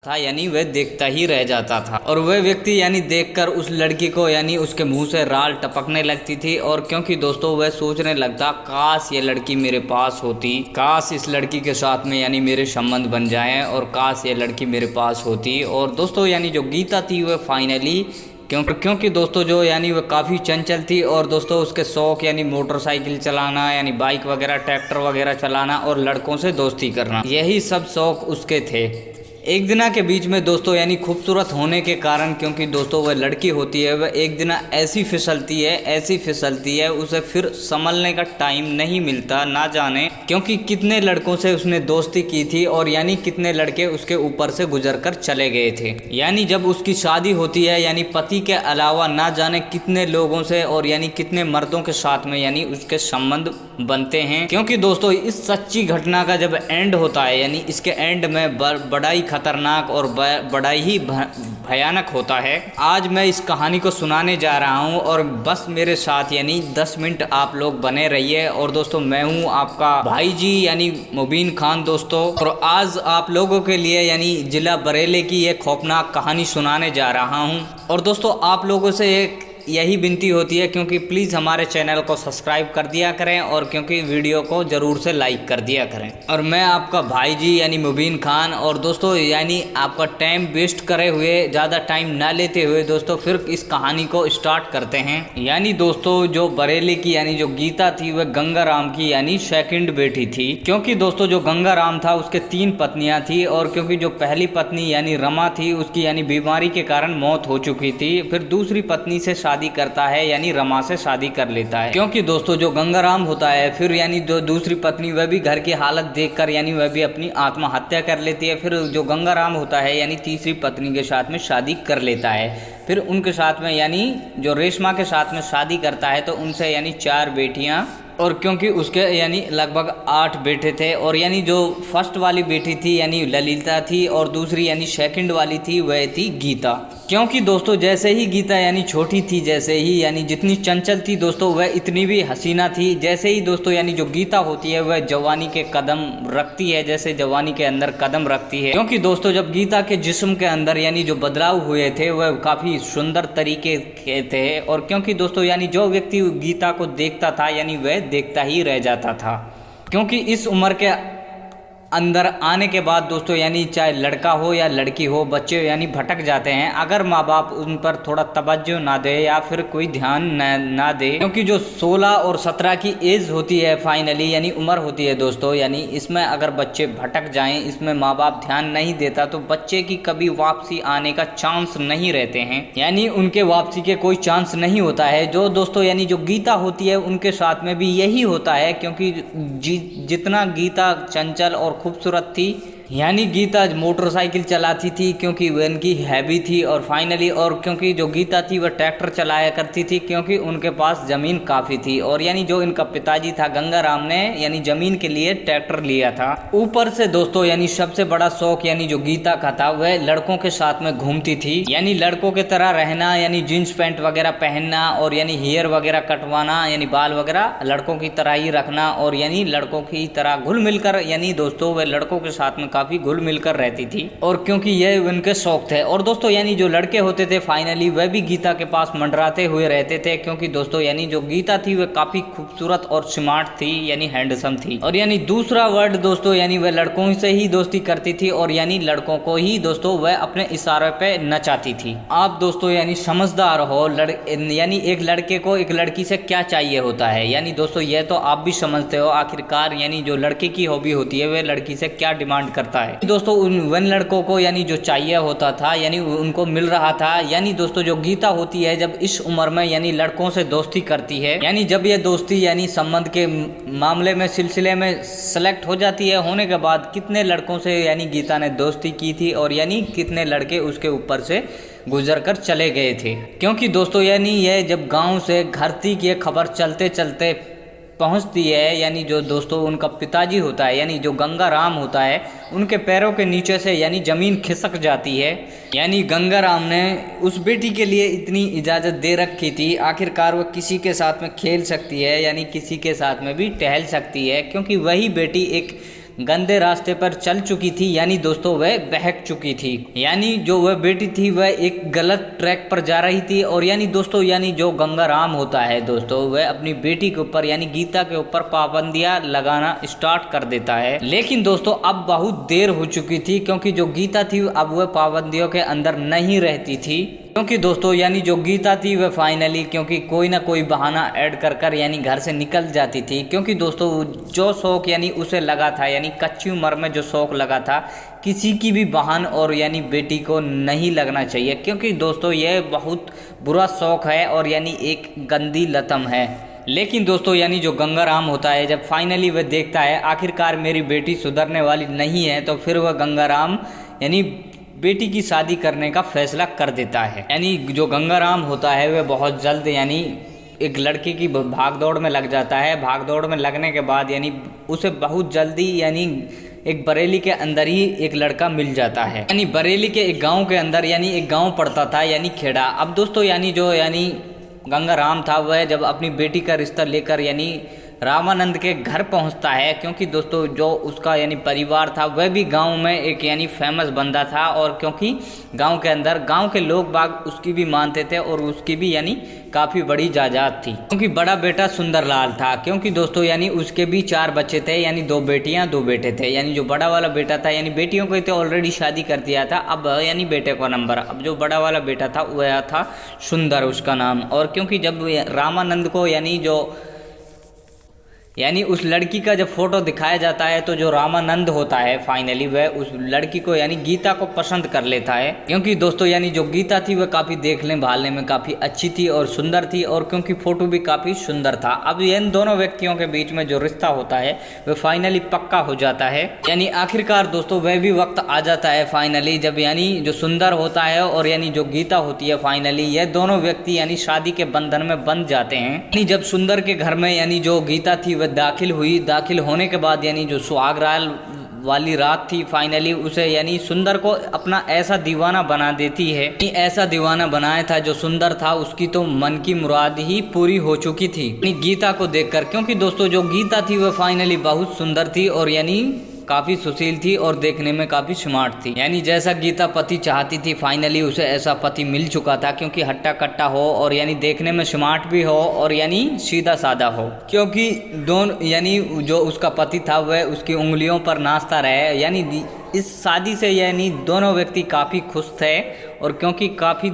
था, यानी वह देखता ही रह जाता था। और वह व्यक्ति यानी देखकर उस लड़की को यानी उसके मुंह से राल टपकने लगती थी। और क्योंकि दोस्तों वह सोचने लगता, काश ये लड़की मेरे पास होती, काश इस लड़की के साथ में यानी मेरे संबंध बन जाएं, और काश ये लड़की मेरे पास होती। और दोस्तों यानी जो गीता थी वह फाइनली क्योंकि दोस्तों जो यानी वह काफ़ी चंचल थी, और दोस्तों उसके शौक यानी मोटरसाइकिल चलाना, यानी बाइक वगैरह, ट्रैक्टर वगैरह चलाना और लड़कों से दोस्ती करना, यही सब शौक उसके थे। एक दिना के बीच में दोस्तों यानी खूबसूरत होने के कारण, क्योंकि दोस्तों वह लड़की होती है, वह एक दिना ऐसी फिसलती है उसे फिर संभलने का टाइम नहीं मिलता। ना जाने क्योंकि कितने लड़कों से उसने दोस्ती की थी, और यानी कितने लड़के उसके ऊपर से गुजरकर चले गए थे। यानी जब उसकी शादी होती है, यानी पति के अलावा ना जाने कितने लोगों से और यानी कितने मर्दों के साथ में यानी उसके संबंध बनते हैं। क्योंकि दोस्तों इस सच्ची घटना का जब एंड होता है, यानी इसके एंड में बड़ा ही खतरनाक और बड़ा ही भयानक होता है। आज मैं इस कहानी को सुनाने जा रहा हूं, और बस मेरे साथ यानी 10 मिनट आप लोग बने रहिए। और दोस्तों मैं हूं आपका भाई जी यानी मुबीन खान दोस्तों, और आज आप लोगों के लिए यानी जिला बरेली की एक खौफनाक कहानी सुनाने जा रहा हूं। और दोस्तों आप लोगों से एक यही विनती होती है, क्योंकि प्लीज़ हमारे चैनल को सब्सक्राइब कर दिया करें, और क्योंकि वीडियो को ज़रूर से लाइक कर दिया करें। और मैं आपका भाई जी यानी मुबीन खान, और दोस्तों यानी आपका टाइम वेस्ट करे हुए, ज़्यादा टाइम ना लेते हुए दोस्तों फिर इस कहानी को स्टार्ट करते हैं। यानी दोस्तों जो बरेली की यानी जो गीता थी वह गंगाराम की यानी सेकंड बेटी थी। क्योंकि दोस्तों जो गंगाराम था उसके 3 पत्नियां थी, और क्योंकि जो पहली पत्नी यानी रमा थी उसकी यानी बीमारी के कारण मौत हो चुकी थी। फिर दूसरी पत्नी से शादी करता है, यानी रमा से शादी कर लेता है। क्योंकि दोस्तों जो गंगाराम होता है, फिर यानी जो दूसरी पत्नी वह भी घर की हालत देखकर यानी वह भी अपनी आत्महत्या कर लेती है। फिर जो गंगाराम होता है यानी तीसरी पत्नी के साथ में शादी कर लेता है। फिर उनके साथ में यानी जो रेशमा के साथ में शादी करता है, तो उनसे यानी 4 बेटियां, और क्योंकि उसके यानी लगभग 8 बेटे थे। और यानी जो फर्स्ट वाली बेटी थी यानी ललिता थी, और दूसरी यानी सेकंड वाली थी वह थी गीता। क्योंकि दोस्तों जैसे ही गीता यानी छोटी थी, जैसे ही यानी जितनी चंचल थी दोस्तों वह इतनी भी हसीना थी। जैसे ही दोस्तों यानी जो गीता होती है वह जवानी के कदम रखती है, जैसे जवानी के अंदर कदम रखती है। क्योंकि दोस्तों जब गीता के जिस्म के अंदर यानी जो बदलाव हुए थे वह काफ़ी सुंदर तरीके के थे। और क्योंकि दोस्तों यानी जो व्यक्ति गीता को देखता था यानी वह देखता ही रह जाता था। क्योंकि इस उम्र के अंदर आने के बाद दोस्तों यानी चाहे लड़का हो या लड़की हो, बच्चे यानी भटक जाते हैं अगर माँ बाप उन पर थोड़ा तवज्जो ना दे या फिर कोई ध्यान ना दे। क्योंकि जो 16 और 17 की एज होती है फाइनली यानी उम्र होती है दोस्तों, यानी इसमें अगर बच्चे भटक जाएं, इसमें माँ बाप ध्यान नहीं देता, तो बच्चे की कभी वापसी आने का चांस नहीं रहते हैं, यानी उनके वापसी के कोई चांस नहीं होता है। जो दोस्तों यानी जो गीता होती है उनके साथ में भी यही होता है। क्योंकि जितना गीता चंचल और खूबसूरत थी, यानी गीता मोटरसाइकिल चलाती थी क्योंकि वह उनकी हैवी थी, और फाइनली और क्योंकि जो गीता थी वह ट्रैक्टर चलाया करती थी क्योंकि उनके पास ज़मीन काफ़ी थी। और यानी जो इनका पिताजी था गंगाराम ने यानी ज़मीन के लिए ट्रैक्टर लिया था। ऊपर से दोस्तों यानी सबसे बड़ा शौक यानी जो गीता का था वह लड़कों के साथ में घूमती थी, यानी लड़कों की तरह रहना, यानी जींस पैंट वगैरह पहनना, और यानी हेयर वगैरह कटवाना, यानी बाल वगैरह लड़कों की तरह ही रखना, और यानी लड़कों की तरह घुल मिलकर, यानी दोस्तों वह लड़कों के साथ में काफ़ी घुल मिलकर रहती थी। और क्योंकि यह उनके शौक थे। और दोस्तों यानी जो लड़के होते थे फाइनली वह भी गीता के पास मंडराते हुए रहते थे, क्योंकि दोस्तों यानी जो गीता थी वह काफ़ी खूबसूरत और स्मार्ट थी, यानी हैंडसम थी। और यानी दूसरा वर्ड दोस्तों यानी वह लड़कों से ही दोस्ती करती थी, और यानी लड़कों को ही दोस्तों वह अपने इशारे पे नचाती थी। आप दोस्तों यानी समझदार हो, यानी एक लड़के को एक लड़की से क्या चाहिए होता है, यानी दोस्तों यह तो आप भी समझते हो आखिरकार, यानी जो लड़के की हॉबी होती है वह लड़की से क्या डिमांड करता है। दोस्तों उन लड़कों को यानी जो चाहिए होता था यानी उनको मिल रहा था। यानी दोस्तों जो गीता होती है जब इस उम्र में यानी लड़कों से दोस्ती करती है, यानी जब ये दोस्ती यानी संबंध के मामले में सिलसिले में सेलेक्ट हो जाती है, होने के बाद कितने लड़कों से यानी गीता ने दोस्ती की थी, और यानी कितने लड़के उसके ऊपर से गुजर कर चले गए थे। क्योंकि दोस्तों यानी यह जब गांव से घर तक ये खबर चलते चलते पहुंचती है, यानी जो दोस्तों उनका पिताजी होता है यानी जो गंगाराम होता है उनके पैरों के नीचे से यानी ज़मीन खिसक जाती है। यानी गंगाराम ने उस बेटी के लिए इतनी इजाज़त दे रखी थी, आखिरकार वो किसी के साथ में खेल सकती है, यानी किसी के साथ में भी टहल सकती है, क्योंकि वही बेटी एक गंदे रास्ते पर चल चुकी थी, यानी दोस्तों वह बहक चुकी थी। यानी जो वह बेटी थी वह एक गलत ट्रैक पर जा रही थी। और यानी दोस्तों यानी जो गंगाराम होता है दोस्तों, वह अपनी बेटी के ऊपर यानी गीता के ऊपर पाबंदियां लगाना स्टार्ट कर देता है। लेकिन दोस्तों अब बहुत देर हो चुकी थी, क्योंकि जो गीता थी अब वह पाबंदियों के अंदर नहीं रहती थी। क्योंकि दोस्तों यानी जो गीता थी वह फाइनली क्योंकि कोई ना कोई बहाना ऐड कर कर यानी घर से निकल जाती थी। क्योंकि दोस्तों जो शौक यानी उसे लगा था, यानी कच्ची उम्र में जो शौक लगा था, किसी की भी बहन और यानी बेटी को नहीं लगना चाहिए। क्योंकि दोस्तों यह बहुत बुरा शौक है और यानी एक गंदी लतम है। लेकिन दोस्तों यानी जो गंगाराम होता है, जब फाइनली वह देखता है आखिरकार मेरी बेटी सुधरने वाली नहीं है, तो फिर वह गंगाराम यानी बेटी की शादी करने का फैसला कर देता है। यानी जो गंगाराम होता है वह बहुत जल्द यानी एक लड़की की भागदौड़ में लग जाता है। भागदौड़ में लगने के बाद यानी उसे बहुत जल्दी यानी एक बरेली के अंदर ही एक लड़का मिल जाता है। यानी बरेली के एक गांव के अंदर यानी एक गांव पड़ता था यानी खेड़ा। अब दोस्तों यानी जो यानी गंगाराम था वह जब अपनी बेटी का रिश्ता लेकर यानी रामानंद के घर पहुंचता है, क्योंकि दोस्तों जो उसका यानी परिवार था वह भी गांव में एक यानी फेमस बंदा था। और क्योंकि गांव के अंदर गांव के लोग बाग उसकी भी मानते थे और उसकी भी यानी काफ़ी बड़ी जायदाद थी। क्योंकि बड़ा बेटा सुंदरलाल था। क्योंकि दोस्तों यानी उसके भी 4 बच्चे थे, यानी 2 बेटियां 2 बेटे थे। यानी जो बड़ा वाला बेटा था यानी बेटियों को तो ऑलरेडी शादी कर दिया था, अब यानी बेटे का नंबर। अब जो बड़ा वाला बेटा था वह था सुंदर उसका नाम। और क्योंकि जब रामानंद को यानी उस लड़की का जब फोटो दिखाया जाता है, तो जो रामानंद होता है फाइनली वह उस लड़की को यानी गीता को पसंद कर लेता है। क्योंकि दोस्तों यानी जो गीता थी वह काफ़ी देखने भालने में काफ़ी अच्छी थी और सुंदर थी, और क्योंकि फोटो भी काफ़ी सुंदर था। अब इन दोनों व्यक्तियों के बीच में जो रिश्ता होता है वह फाइनली पक्का हो जाता है। यानी आखिरकार दोस्तों वह भी वक्त आ जाता है फाइनली जब यानी जो सुंदर होता है और यानी जो गीता होती है, फाइनली यह दोनों व्यक्ति यानी शादी के बंधन में बंध जाते हैं। यानी जब सुंदर के घर में यानी जो गीता थी वह दाखिल हुई, दाखिल होने के बाद यानी जो सुहागरात वाली रात थी, फाइनली उसे यानी सुंदर को अपना ऐसा दीवाना बना देती है। ऐसा दीवाना बनाया था जो सुंदर था उसकी तो मन की मुराद ही पूरी हो चुकी थी गीता को देखकर। क्योंकि दोस्तों जो गीता थी वह फाइनली बहुत सुंदर थी और यानी काफ़ी सुशील थी और देखने में काफ़ी स्मार्ट थी। यानी जैसा गीता पति चाहती थी, फाइनली उसे ऐसा पति मिल चुका था। क्योंकि हट्टा कट्टा हो और यानी देखने में स्मार्ट भी हो और यानी सीधा साधा हो। क्योंकि दोनों यानी जो उसका पति था वह उसकी उंगलियों पर नाचता रहे। यानी इस शादी से यानी दोनों व्यक्ति काफ़ी खुश थे। और क्योंकि काफ़ी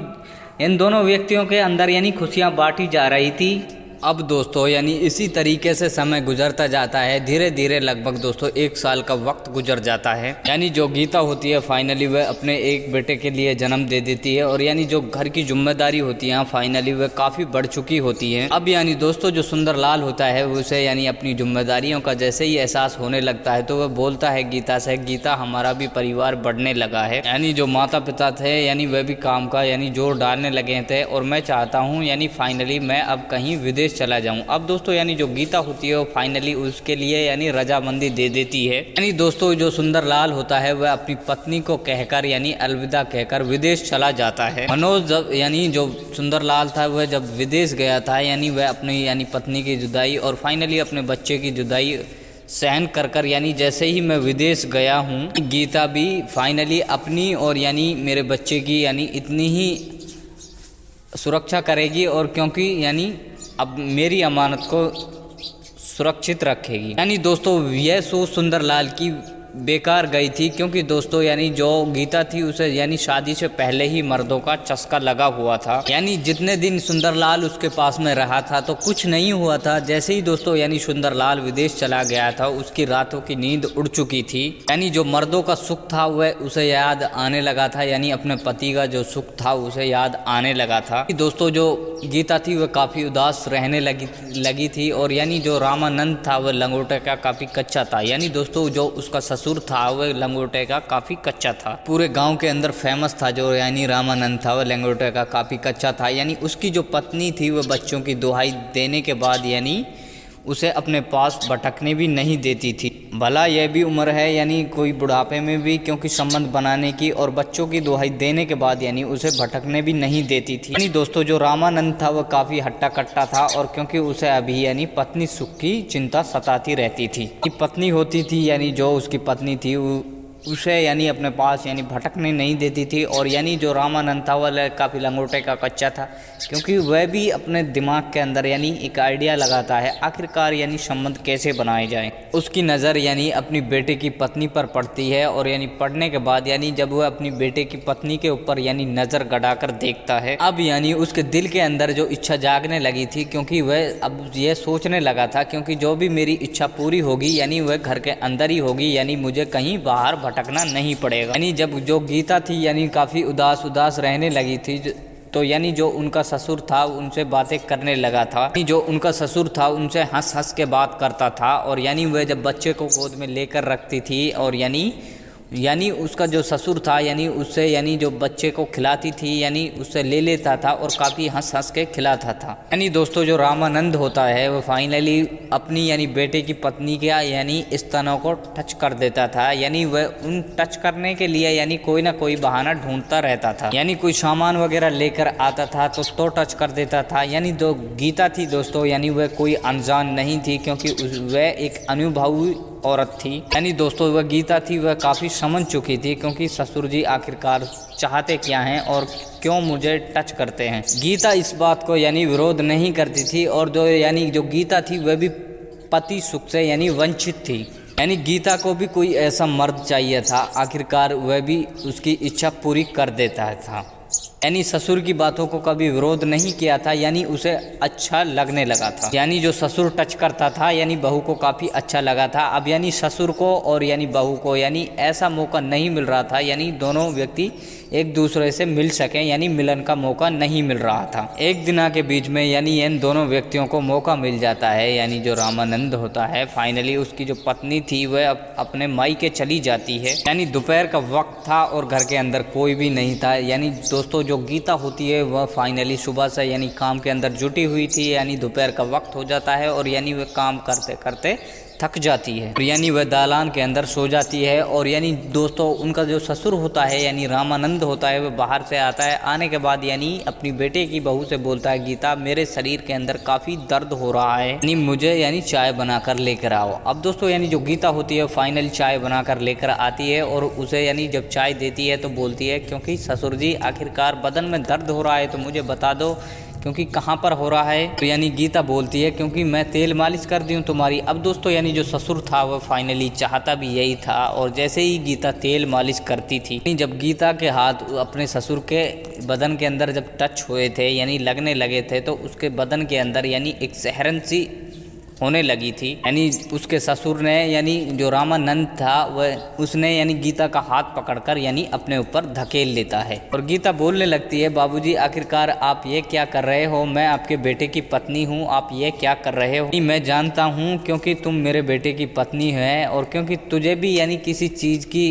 इन दोनों व्यक्तियों के अंदर यानी खुशियाँ बांटी जा रही थी। अब दोस्तों यानी इसी तरीके से समय गुजरता जाता है। धीरे धीरे लगभग दोस्तों 1 साल का वक्त गुजर जाता है। यानी जो गीता होती है फाइनली वह अपने एक बेटे के लिए जन्म दे देती है। और यानी जो घर की जिम्मेदारी होती है फाइनली वह काफ़ी बढ़ चुकी होती है। अब यानी दोस्तों जो सुंदरलाल होता है उसे यानी अपनी जिम्मेदारियों का जैसे ही एहसास होने लगता है, तो वह बोलता है गीता से, गीता हमारा भी परिवार बढ़ने लगा है। यानी जो माता पिता थे यानी वह भी काम का यानी जोर डालने लगे थे। और मैं चाहता हूँ यानी फाइनली मैं अब कहीं विदेश चला जाऊं। अब दोस्तों यानी जो गीता होती है वो फाइनली उसके लिए यानी रजामंदी दे देती है। यानी दोस्तों जो सुंदरलाल होता है वह अपनी पत्नी को कहकर यानी अलविदा कहकर विदेश चला जाता है। मनोज जब यानी जो सुंदरलाल था वह जब विदेश गया था, यानी वह अपनी यानी पत्नी की जुदाई और फाइनली अपने बच्चे की जुदाई सहन कर कर यानी जैसे ही मैं विदेश गया हूँ, गीता भी फाइनली अपनी और यानी मेरे बच्चे की यानी इतनी ही सुरक्षा करेगी। और क्योंकि यानी अब मेरी अमानत को सुरक्षित रखेगी। यानी दोस्तों यह सोच सुंदरलाल की बेकार गई थी। क्योंकि दोस्तों यानी जो गीता थी उसे यानी शादी से पहले ही मर्दों का चस्का लगा हुआ था। यानी जितने दिन सुंदरलाल उसके पास में रहा था तो कुछ नहीं हुआ था। जैसे ही दोस्तों यानी सुंदरलाल विदेश चला गया था उसकी रातों की नींद उड़ चुकी थी। यानी जो मर्दों का सुख था वह उसे याद आने लगा था। यानी अपने पति का जो सुख था उसे याद आने लगा था। दोस्तों जो गीता थी वह काफ़ी उदास रहने लगी थी। और यानी जो रामानंद था वह लंगोटे का काफ़ी कच्चा था। यानी दोस्तों जो उसका ससुर था वह लंगोटे का काफ़ी कच्चा था। पूरे गांव के अंदर फेमस था जो यानी रामानंद था वह लंगोटे का काफ़ी कच्चा था। यानी उसकी जो पत्नी थी वह बच्चों की दुहाई देने के बाद यानी उसे अपने पास भटकने भी नहीं देती थी। भला यह भी उम्र है यानी कोई बुढ़ापे में भी, क्योंकि संबंध बनाने की और बच्चों की दुहाई देने के बाद यानी उसे भटकने भी नहीं देती थी। यानी दोस्तों जो रामानंद था वह काफ़ी हट्टा कट्टा था, और क्योंकि उसे अभी यानी पत्नी सुख की चिंता सताती रहती थी। पत्नी होती थी यानी जो उसकी पत्नी थी उसे यानी अपने पास यानी भटकने नहीं देती थी। और यानी जो रामानंद था वह काफ़ी लंगोटे का कच्चा था, क्योंकि वह भी अपने दिमाग के अंदर यानी एक आइडिया लगाता है आखिरकार यानी संबंध कैसे बनाए जाए। उसकी नज़र यानी अपनी बेटे की पत्नी पर पड़ती है, और यानी पड़ने के बाद यानी जब वह अपनी बेटे की पत्नी के ऊपर यानी नज़र गड़ाकर देखता है, अब यानी उसके दिल के अंदर जो इच्छा जागने लगी थी, क्योंकि वह अब यह सोचने लगा था क्योंकि जो भी मेरी इच्छा पूरी होगी यानी वह घर के अंदर ही होगी, यानी मुझे कहीं बाहर भटकना नहीं पड़ेगा। यानी जब जो गीता थी यानी काफ़ी उदास रहने लगी थी, तो यानी जो उनका ससुर था उनसे बातें करने लगा था। जो उनका ससुर था उनसे हंस के बात करता था, और यानी वह जब बच्चे को गोद में लेकर रखती थी, और यानी उसका जो ससुर था यानी उससे यानी जो बच्चे को खिलाती थी यानी उससे ले लेता था और काफ़ी हंस के खिलाता था। यानी दोस्तों जो रामानंद होता है वो फाइनली अपनी यानी बेटे की पत्नी के यानी स्तनों को टच कर देता था। यानी वह उन टच करने के लिए यानी कोई ना कोई बहाना ढूंढता रहता था, यानी कोई सामान वगैरह लेकर आता था तो टच कर देता था। यानी जो गीता थी दोस्तों यानी वह कोई अनजान नहीं थी, क्योंकि वह एक अनुभवी औरत थी। यानी दोस्तों वह गीता थी वह काफ़ी समझ चुकी थी, क्योंकि ससुर जी आखिरकार चाहते क्या हैं और क्यों मुझे टच करते हैं। गीता इस बात को यानी विरोध नहीं करती थी, और जो गीता थी वह भी पति सुख से यानी वंचित थी। यानी गीता को भी कोई ऐसा मर्द चाहिए था, आखिरकार वह भी उसकी इच्छा पूरी कर देता था। यानी ससुर की बातों को कभी विरोध नहीं किया था, यानी उसे अच्छा लगने लगा था। यानी जो ससुर टच करता था यानी बहू को काफ़ी अच्छा लगा था। अब यानी ससुर को और यानी बहू को यानी ऐसा मौका नहीं मिल रहा था, यानी दोनों व्यक्ति एक दूसरे से मिल सकें, यानी मिलन का मौका नहीं मिल रहा था। एक दिन के बीच में यानी इन दोनों व्यक्तियों को मौका मिल जाता है। यानी जो रामानंद होता है फाइनली उसकी जो पत्नी थी वह अपने मायके चली जाती है। यानी दोपहर का वक्त था और घर के अंदर कोई भी नहीं था। यानी दोस्तों जो गीता होती है वह फाइनली सुबह से यानी काम के अंदर जुटी हुई थी। यानी दोपहर का वक्त हो जाता है और यानी वह काम करते करते थक जाती है, यानी वह दालान के अंदर सो जाती है। और यानी दोस्तों उनका जो ससुर होता है यानी रामानंद होता है वह बाहर से आता है। आने के बाद यानी अपनी बेटे की बहू से बोलता है, गीता मेरे शरीर के अंदर काफ़ी दर्द हो रहा है, यानी मुझे यानी चाय बनाकर लेकर आओ। अब दोस्तों यानी जो गीता होती है फाइनल चाय बनाकर लेकर आती है, और उसे यानी जब चाय देती है तो बोलती है, क्योंकि ससुर जी आखिरकार बदन में दर्द हो रहा है तो मुझे बता दो क्योंकि कहाँ पर हो रहा है। तो यानी गीता बोलती है, क्योंकि मैं तेल मालिश कर दी हूँ तुम्हारी। अब दोस्तों यानी जो ससुर था वह फाइनली चाहता भी यही था, और जैसे ही गीता तेल मालिश करती थी, जब गीता के हाथ अपने ससुर के बदन के अंदर जब टच हुए थे यानी लगने लगे थे, तो उसके बदन के अंदर यानी एक सहरन सी होने लगी थी। यानी उसके ससुर ने यानी जो रामानंद था वह उसने यानी गीता का हाथ पकड़कर यानी अपने ऊपर धकेल लेता है, और गीता बोलने लगती है, बाबूजी आखिरकार आप ये क्या कर रहे हो, मैं आपके बेटे की पत्नी हूँ, आप ये क्या कर रहे हो। मैं जानता हूँ क्योंकि तुम मेरे बेटे की पत्नी है, और क्योंकि तुझे भी यानी किसी चीज़ की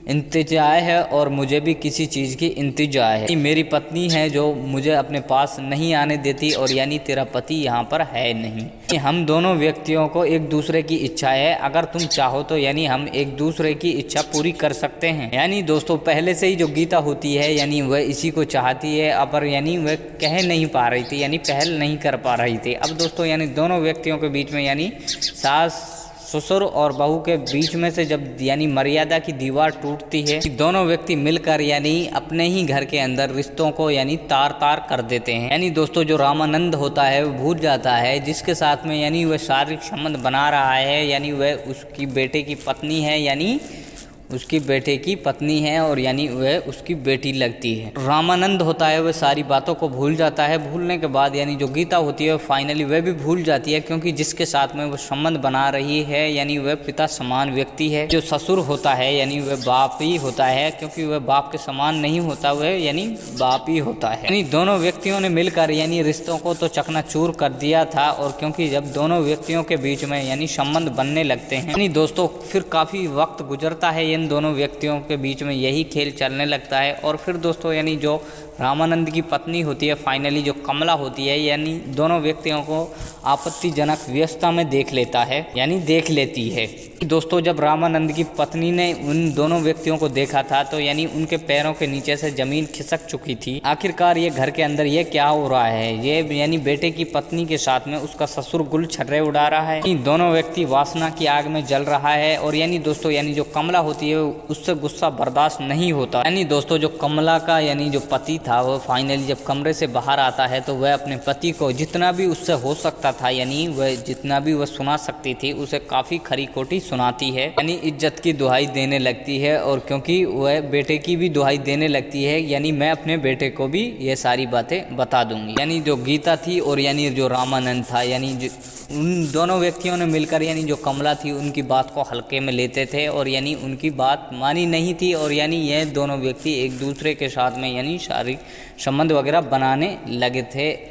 इंतजार है और मुझे भी किसी चीज़ की इंतजार है। मेरी पत्नी है जो मुझे अपने पास नहीं आने देती, और यानी तेरा पति यहाँ पर है नहीं। हम दोनों व्यक्तियों को एक दूसरे की इच्छा है, अगर तुम चाहो तो यानी हम एक दूसरे की इच्छा पूरी कर सकते हैं। यानी दोस्तों पहले से ही जो गीता होती है यानी वह इसी को चाहती है, पर यानी वह कह नहीं पा रही थी, यानी पहल नहीं कर पा रही थी। अब दोस्तों यानी दोनों व्यक्तियों के बीच में यानी सास ससुर और बहू के बीच में से जब यानी मर्यादा की दीवार टूटती है, दोनों व्यक्ति मिलकर यानी अपने ही घर के अंदर रिश्तों को यानी तार तार कर देते हैं। यानी दोस्तों जो रामानंद होता है वो भूल जाता है जिसके साथ में यानी वह शारीरिक संबंध बना रहा है, यानी वह उसकी बेटे की पत्नी है, यानी उसकी बेटे की पत्नी है, और यानी वह उसकी बेटी लगती है। रामानंद होता है वह सारी बातों को भूल जाता है। भूलने के बाद यानी जो गीता होती है फाइनली वह भी भूल जाती है, क्योंकि जिसके साथ में वह संबंध बना रही है यानी वह पिता समान व्यक्ति है। जो ससुर होता है यानी वह बाप ही होता है, क्योंकि वह बाप के समान नहीं होता, वह यानी बाप ही होता है। यानी दोनों व्यक्तियों ने मिलकर यानी रिश्तों को तो चकनाचूर कर दिया था, और क्योंकि जब दोनों व्यक्तियों के बीच में यानी संबंध बनने लगते हैं, यानी दोस्तों फिर काफ़ी वक्त गुजरता है इन इन दोनों व्यक्तियों के बीच में यही खेल चलने लगता है। और फिर दोस्तों यानी जो रामानंद की पत्नी होती है फाइनली जो कमला होती है, यानी दोनों व्यक्तियों को आपत्तिजनक व्यवस्था में देख लेता है, यानी देख लेती है। दोस्तों जब रामानंद की पत्नी ने उन दोनों व्यक्तियों को देखा था तो यानी उनके पैरों के नीचे से जमीन खिसक चुकी थी। आखिरकार ये घर के अंदर ये क्या हो रहा है, ये यानी बेटे की पत्नी के साथ में उसका ससुर गुल छर्रे उड़ा रहा है। इन दोनों व्यक्ति वासना की आग में जल रहा है। और यानी दोस्तों यानी जो कमला होती है उससे गुस्सा बर्दाश्त नहीं होता। यानी दोस्तों जो कमला का यानी जो पति था वो फाइनली जब कमरे से बाहर आता है तो वह अपने पति को जितना भी उससे हो सकता था, यानी वह जितना भी वह सुना सकती थी उसे काफ़ी खरी खोटी सुनाती है, यानी इज्जत की दुहाई देने लगती है। और क्योंकि वह बेटे की भी दुहाई देने लगती है, यानी मैं अपने बेटे को भी ये सारी बातें बता दूंगी। यानी जो गीता थी और यानी जो रामानंद था, यानी उन दोनों व्यक्तियों ने मिलकर यानी जो कमला थी उनकी बात को हल्के में लेते थे और यानी उनकी बात मानी नहीं थी। और यानी ये दोनों व्यक्ति एक दूसरे के साथ में यानी शारीरिक संबंध वगैरह बनाने लगे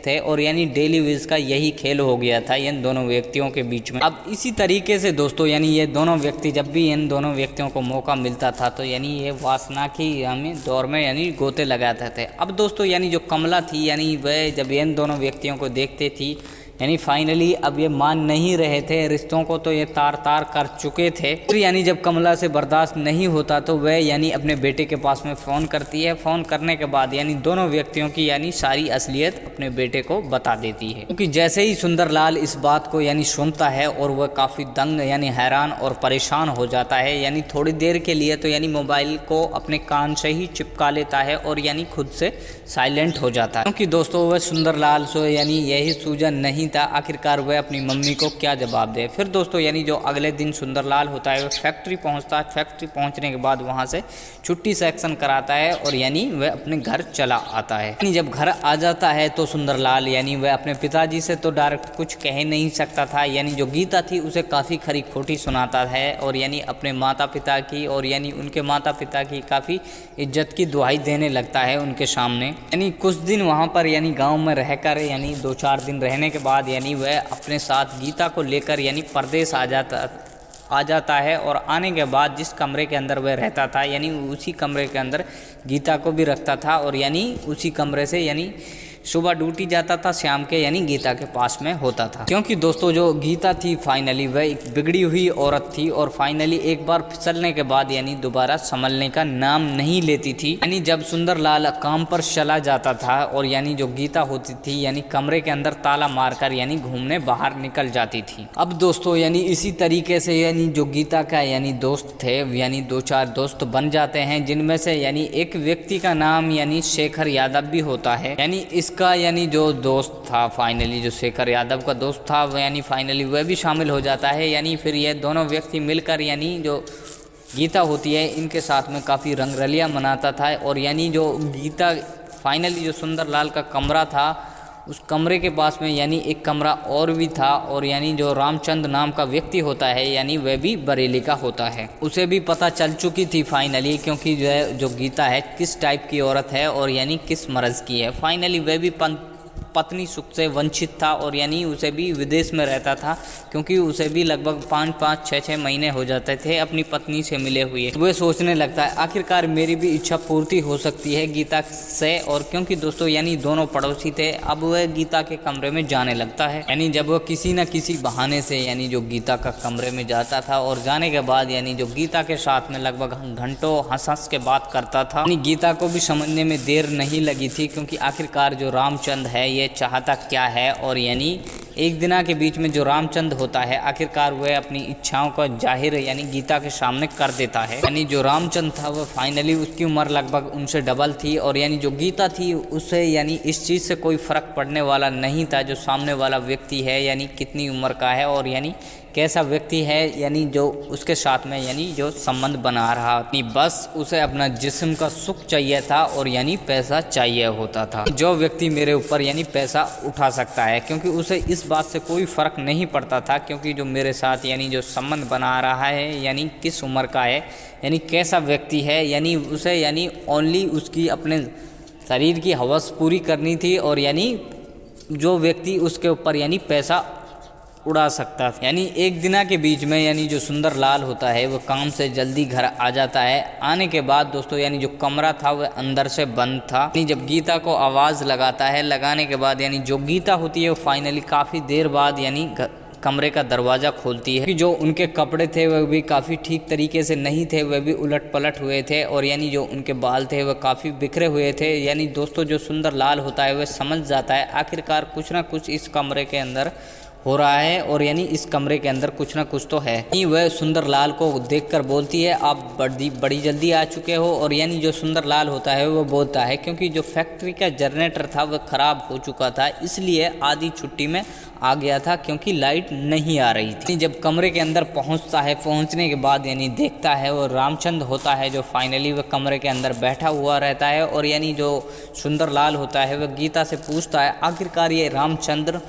थे और यानी डेली बेस का यही खेल हो गया था इन दोनों व्यक्तियों के बीच में। अब इसी तरीके से दोस्तों यानी ये दोनों व्यक्ति जब भी इन दोनों व्यक्तियों को मौका मिलता था तो यानी ये वासना की हमें दौर में यानी गोते लगाते थे। अब दोस्तों यानी जो कमला थी यानी वह जब इन दोनों व्यक्तियों को देखते थी यानी फाइनली अब ये मान नहीं रहे थे रिश्तों को, तो ये तार तार कर चुके थे। फिर यानी जब कमला से बर्दाश्त नहीं होता तो वह यानी अपने बेटे के पास में फ़ोन करती है। फ़ोन करने के बाद यानी दोनों व्यक्तियों की यानी सारी असलियत अपने बेटे को बता देती है। क्योंकि जैसे ही सुंदरलाल इस बात को यानी सुनता है और वह काफ़ी दंग यानी हैरान और परेशान हो जाता है। यानी थोड़ी देर के लिए तो यानी मोबाइल को अपने कान से ही चिपका लेता है और यानी खुद से साइलेंट हो जाता है। क्योंकि दोस्तों वह सुंदरलाल से यानी यही सूझन नहीं था आखिरकार वह अपनी मम्मी को क्या जवाब दे। फिर दोस्तों यानी जो अगले दिन सुंदरलाल होता है वह फैक्ट्री पहुंचता है। फैक्ट्री पहुंचने के बाद वहां से छुट्टी सेक्शन कराता है और यानी वह अपने घर चला आता है। यानी जब घर आ जाता है तो सुंदरलाल यानी वह अपने पिताजी से तो डायरेक्ट कुछ कह नहीं सकता था। यानी जो गीता थी उसे काफ़ी खरी खोटी सुनाता है और यानी अपने माता पिता की और यानी उनके माता पिता की काफ़ी इज्जत की दुहाई देने लगता है उनके सामने। यानी कुछ दिन वहाँ पर यानी गाँव में रहकर यानी 2-4 दिन रहने के बाद यानी वह अपने साथ गीता को लेकर यानी परदेश आ जाता है। और आने के बाद जिस कमरे के अंदर वह रहता था यानी उसी कमरे के अंदर गीता को भी रखता था और यानी उसी कमरे से यानी सुबह ड्यूटी जाता था, शाम के यानी गीता के पास में होता था। क्योंकि दोस्तों जो गीता थी फाइनली वह एक बिगड़ी हुई औरत थी और फाइनली एक बार फिसलने के बाद यानी दोबारा संभलने का नाम नहीं लेती थी। यानी जब सुंदरलाल काम पर चला जाता था और यानी जो गीता होती थी यानी कमरे के अंदर ताला मारकर यानी घूमने बाहर निकल जाती थी। अब दोस्तों यानी इसी तरीके से यानी जो गीता का यानी दोस्त थे यानी 2-4 दोस्त बन जाते हैं, जिनमें से यानी एक व्यक्ति का नाम यानी शेखर यादव भी होता है। यानी इसका यानी जो दोस्त था फाइनली जो शेखर यादव का दोस्त था वह यानी फाइनली वह भी शामिल हो जाता है। यानी फिर ये दोनों व्यक्ति मिलकर यानी जो गीता होती है इनके साथ में काफ़ी रंगरलियाँ मनाता था। और यानी जो गीता फाइनली जो सुंदरलाल का कमरा था उस कमरे के पास में यानी एक कमरा और भी था और यानी जो रामचंद्र नाम का व्यक्ति होता है यानी वह भी बरेली का होता है। उसे भी पता चल चुकी थी फाइनली, क्योंकि जो गीता है किस टाइप की औरत है और यानी किस मर्ज की है। फाइनली वह भी पत्नी सुख से वंचित था और यानी उसे भी विदेश में रहता था, क्योंकि उसे भी लगभग 5-5, 6-6 महीने हो जाते थे अपनी पत्नी से मिले हुए। वह सोचने लगता है आखिरकार मेरी भी इच्छा पूर्ति हो सकती है गीता से। और क्योंकि दोस्तों यानी दोनों पड़ोसी थे, अब वह गीता के कमरे में जाने लगता है। यानी जब वह किसी न किसी बहाने से यानी जो गीता का कमरे में जाता था और जाने के बाद यानी जो गीता के साथ में लगभग घंटों हंस के बात करता था। यानी गीता को भी समझने में देर नहीं लगी थी, क्योंकि आखिरकार जो रामचंद्र है ये चाहता क्या है। और यानी एक दिना के बीच में जो रामचंद्र होता है आखिरकार वह अपनी इच्छाओं का जाहिर यानी गीता के सामने कर देता है। यानी जो रामचंद्र था वह फाइनली उसकी उम्र लगभग उनसे डबल थी और यानी जो गीता थी उसे यानी इस चीज़ से कोई फ़र्क पड़ने वाला नहीं था जो सामने वाला व्यक्ति है यानी कितनी उम्र का है और यानी कैसा व्यक्ति है, यानी जो उसके साथ में यानी जो संबंध बना रहा। बस उसे अपना जिस्म का सुख चाहिए था और यानी पैसा चाहिए होता था। जो व्यक्ति मेरे ऊपर यानी पैसा उठा सकता है, क्योंकि उसे इस बात से कोई फ़र्क नहीं पड़ता था, क्योंकि जो मेरे साथ यानी जो संबंध बना रहा है यानी किस उम्र का है यानी कैसा व्यक्ति है, यानी उसे यानी ओनली उसकी अपने शरीर की हवस पूरी करनी थी और यानी जो व्यक्ति उसके ऊपर यानी पैसा उड़ा सकता था। यानी एक दिना के बीच में यानी जो सुंदरलाल होता है वो काम से जल्दी घर आ जाता है। आने के बाद दोस्तों यानी जो कमरा था वह अंदर से बंद था। यानी जब गीता को आवाज़ लगाता है, लगाने के बाद यानी जो गीता होती है वो फाइनली काफ़ी देर बाद यानी कमरे का दरवाज़ा खोलती है कि जो उनके कपड़े थे वह भी काफ़ी ठीक तरीके से नहीं थे, वह भी उलट पलट हुए थे और यानी जो उनके बाल थे वह काफ़ी बिखरे हुए थे। यानी दोस्तों जो सुंदरलाल होता है वह समझ जाता है आखिरकार कुछ ना कुछ इस कमरे के अंदर हो रहा है और यानी इस कमरे के अंदर कुछ ना कुछ तो है। यानी वह सुंदरलाल को देखकर बोलती है आप बड़ी जल्दी आ चुके हो। और यानी जो सुंदरलाल होता है वो बोलता है क्योंकि जो फैक्ट्री का जनरेटर था वह ख़राब हो चुका था, इसलिए आधी छुट्टी में आ गया था क्योंकि लाइट नहीं आ रही थी। जब कमरे के अंदर पहुंचता है, पहुंचने के बाद यानी देखता है वो रामचंद्र होता है जो फाइनली वह कमरे के अंदर बैठा हुआ रहता है। और यानी जो सुंदरलाल होता है वह गीता से पूछता है आखिरकार ये रामचंद्र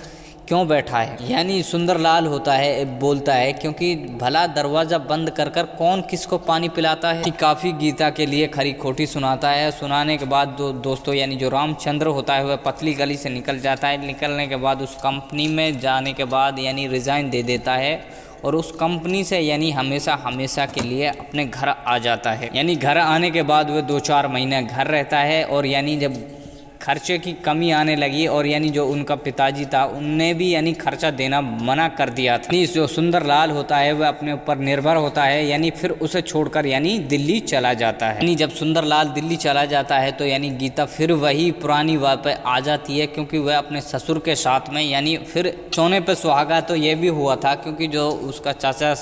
क्यों बैठा है। यानी सुंदरलाल होता है बोलता है क्योंकि भला दरवाज़ा बंद कर कर कौन किसको पानी पिलाता है। काफ़ी गीता के लिए खरी खोटी सुनाता है। सुनाने के बाद दोस्तों यानी जो रामचंद्र होता है वह पतली गली से निकल जाता है। निकलने के बाद उस कंपनी में जाने के बाद यानी रिज़ाइन दे देता है और उस कंपनी से यानी हमेशा के लिए अपने घर आ जाता है। यानी घर आने के बाद वह 2-4 महीने घर रहता है और यानी जब खर्चे की कमी आने लगी और यानी जो उनका पिताजी था उनने भी यानी खर्चा देना मना कर दिया था। यानी जो सुंदरलाल होता है वह अपने ऊपर निर्भर होता है, यानी फिर उसे छोड़कर यानी दिल्ली चला जाता है। यानी जब सुंदरलाल दिल्ली चला जाता है तो यानी गीता फिर वही पुरानी बात पे आ जाती है क्योंकि वह अपने ससुर के साथ में यानी फिर सोने पे सुहागा तो ये भी हुआ था क्योंकि जो उसका चाचा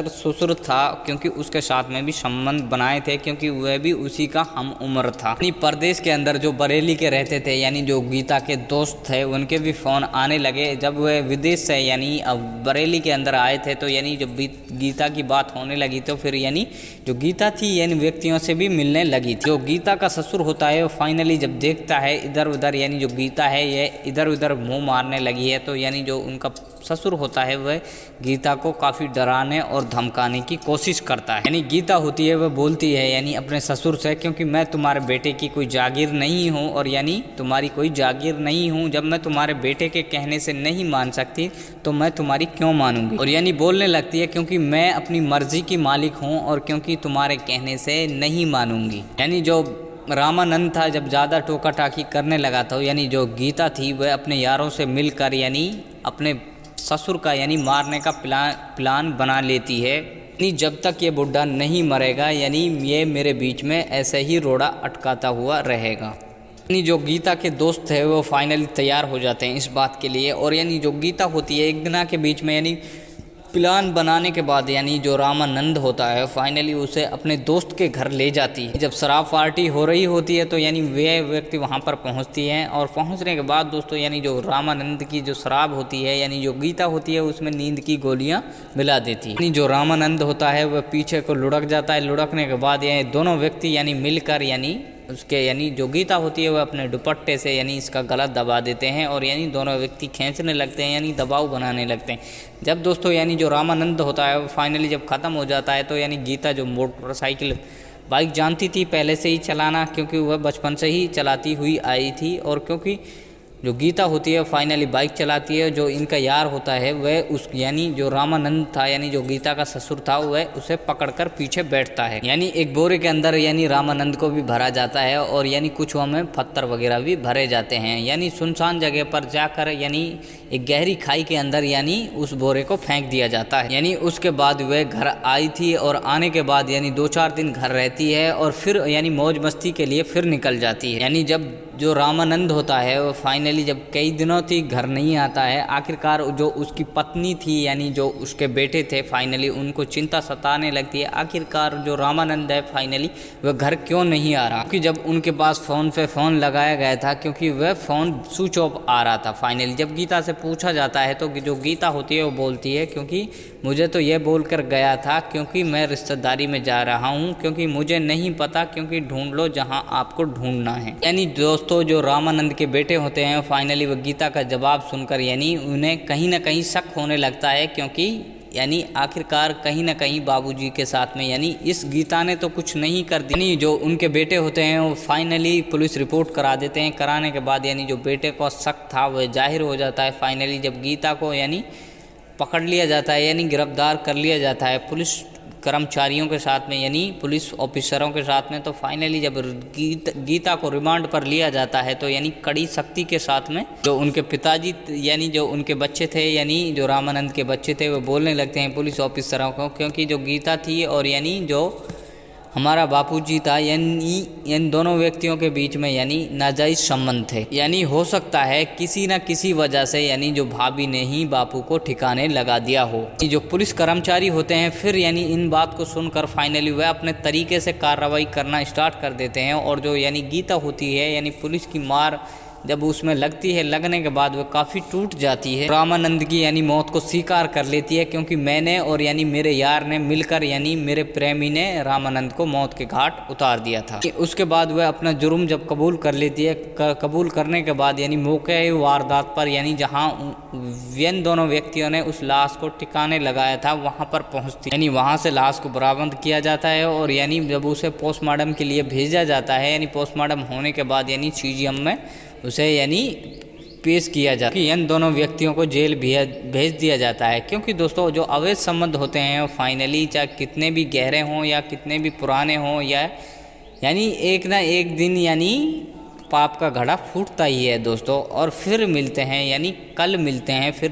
ससुर था क्योंकि उसके साथ में भी संबंध बनाए थे क्योंकि वह भी उसी का हम उम्र था। यानी परदेश के अंदर जो बरेली के रहते थे यानी जो गीता के दोस्त थे उनके भी फ़ोन आने लगे। जब वह विदेश से यानी अब बरेली के अंदर आए थे तो यानी जब गीता की बात होने लगी तो फिर यानी जो गीता थी यानी व्यक्तियों से भी मिलने लगी थी। जो गीता का ससुर होता है वो फाइनली जब देखता है इधर उधर यानी जो गीता है ये इधर उधर मुँह मारने लगी है तो यानी जो उनका ससुर होता है वह गीता को काफ़ी डराने और धमकाने की कोशिश करता है। यानी गीता होती है वह बोलती है यानी अपने ससुर से क्योंकि मैं तुम्हारे बेटे की कोई जागीर नहीं हूँ और यानी तुम्हारी कोई जागीर नहीं हूँ, जब मैं तुम्हारे बेटे के कहने से नहीं मान सकती तो मैं तुम्हारी क्यों मानूंगी। और यानी बोलने लगती है क्योंकि मैं अपनी मर्जी की मालिक हूँ और क्योंकि तुम्हारे कहने से नहीं मानूंगी। यानी जो रामानंद था जब ज़्यादा टोका टाकी करने लगा था यानी जो गीता थी वह अपने यारों से मिलकर यानी अपने ससुर का यानी मारने का प्लान बना लेती है। यानी जब तक ये बुढ़ा नहीं मरेगा यानी ये मेरे बीच में ऐसे ही रोड़ा अटकाता हुआ रहेगा। यानी जो गीता के दोस्त है वो फाइनली तैयार हो जाते हैं इस बात के लिए। और यानी जो गीता होती है एक दिना के बीच में यानी प्लान बनाने के बाद यानी जो रामानंद होता है फाइनली उसे अपने दोस्त के घर ले जाती है। जब शराब पार्टी हो रही होती है तो यानी वे व्यक्ति वहां पर पहुंचती हैं और पहुंचने के बाद दोस्तों यानी जो रामानंद की जो शराब होती है यानी जो गीता होती है उसमें नींद की गोलियां मिला देती है। यानी जो रामानंद होता है वह पीछे को लुढ़क जाता है। लुढ़कने के बाद यानी दोनों व्यक्ति यानी मिलकर यानी उसके यानी जो गीता होती है वह अपने दुपट्टे से यानी इसका गला दबा देते हैं और यानी दोनों व्यक्ति खींचने लगते हैं यानी दबाव बनाने लगते हैं। जब दोस्तों यानी जो रामानंद होता है वो फाइनली जब ख़त्म हो जाता है तो यानी गीता जो मोटरसाइकिल बाइक जानती थी पहले से ही चलाना क्योंकि वह बचपन से ही चलाती हुई आई थी और क्योंकि जो गीता होती है फाइनली बाइक चलाती है। जो इनका यार होता है वह उस यानी जो रामानंद था यानी जो गीता का ससुर था वह उसे पकड़कर पीछे बैठता है। यानी एक बोरे के अंदर यानी रामानंद को भी भरा जाता है और यानी कुछ में पत्थर वगैरह भी भरे जाते हैं। यानी सुनसान जगह पर जाकर यानी एक गहरी खाई के अंदर यानी उस बोरे को फेंक दिया जाता है। यानी उसके बाद वह घर आई थी और आने के बाद यानी 2-4 दिन घर रहती है और फिर यानी मौज मस्ती के लिए फिर निकल जाती है। यानी जब जो रामानंद होता है वो फाइनली जब कई दिनों तक घर नहीं आता है, आखिरकार जो उसकी पत्नी थी यानी जो उसके बेटे थे फाइनली उनको चिंता सताने लगती है। आखिरकार जो रामानंद है फाइनली वह घर क्यों नहीं आ रहा, क्योंकि जब उनके पास फ़ोन पे फ़ोन लगाया गया था क्योंकि वह फ़ोन स्विच ऑफ आ रहा था। फाइनली जब गीता से पूछा जाता है तो जो गीता होती है वो बोलती है क्योंकि मुझे तो यह बोल कर गया था क्योंकि मैं रिश्तेदारी में जा रहा हूँ, क्योंकि मुझे नहीं पता, क्योंकि ढूंढ लो जहाँ आपको ढूंढना है। यानी दोस्तों जो रामानंद के बेटे होते हैं फाइनली वो गीता का जवाब सुनकर यानी उन्हें कहीं ना कहीं शक होने लगता है क्योंकि यानी आखिरकार कहीं ना कहीं बाबूजी के साथ में यानी इस गीता ने तो कुछ नहीं कर दी। यानी जो उनके बेटे होते हैं वो फाइनली पुलिस रिपोर्ट करा देते हैं। कराने के बाद यानी जो बेटे को शक था वह जाहिर हो जाता है। फाइनली जब गीता को यानी पकड़ लिया जाता है यानी गिरफ्तार कर लिया जाता है पुलिस कर्मचारियों के साथ में यानी पुलिस ऑफिसरों के साथ में। तो फाइनली जब गीता को रिमांड पर लिया जाता है तो यानी कड़ी सख्ती के साथ में जो उनके पिताजी यानी जो उनके बच्चे थे यानी जो रामानंद के बच्चे थे वो बोलने लगते हैं पुलिस ऑफिसरों को, क्योंकि जो गीता थी और यानी जो हमारा बापूजी था यानी इन दोनों व्यक्तियों के बीच में यानी नाजायज संबंध थे। यानी हो सकता है किसी न किसी वजह से यानी जो भाभी ने ही बापू को ठिकाने लगा दिया हो। जो पुलिस कर्मचारी होते हैं फिर यानी इन बात को सुनकर फाइनली वह अपने तरीके से कार्रवाई करना स्टार्ट कर देते हैं। और जो यानी गीता होती है यानी पुलिस की मार जब उसमें लगती है, लगने के बाद वह काफ़ी टूट जाती है। रामानंद की यानी मौत को स्वीकार कर लेती है, क्योंकि मैंने और यानी मेरे यार ने मिलकर यानी मेरे प्रेमी ने रामानंद को मौत के घाट उतार दिया था। उसके बाद वह अपना जुर्म जब कबूल कर लेती है, कबूल करने के बाद यानी मौके वारदात पर यानी जहाँ इन दोनों व्यक्तियों ने उस लाश को ठिकाने लगाया था वहाँ पर पहुँचती यानी वहाँ से लाश को बरामद किया जाता है। और यानी जब उसे पोस्टमार्टम के लिए भेजा जाता है यानी पोस्टमार्टम होने के बाद यानी सीजीएम में उसे यानी पेश किया जाता है। इन दोनों व्यक्तियों को जेल भेज दिया जाता है, क्योंकि दोस्तों जो अवैध संबंध होते हैं फाइनली चाहे कितने भी गहरे हों या कितने भी पुराने हों या यानी एक ना एक दिन यानी पाप का घड़ा फूटता ही है दोस्तों। और फिर मिलते हैं यानी कल मिलते हैं फिर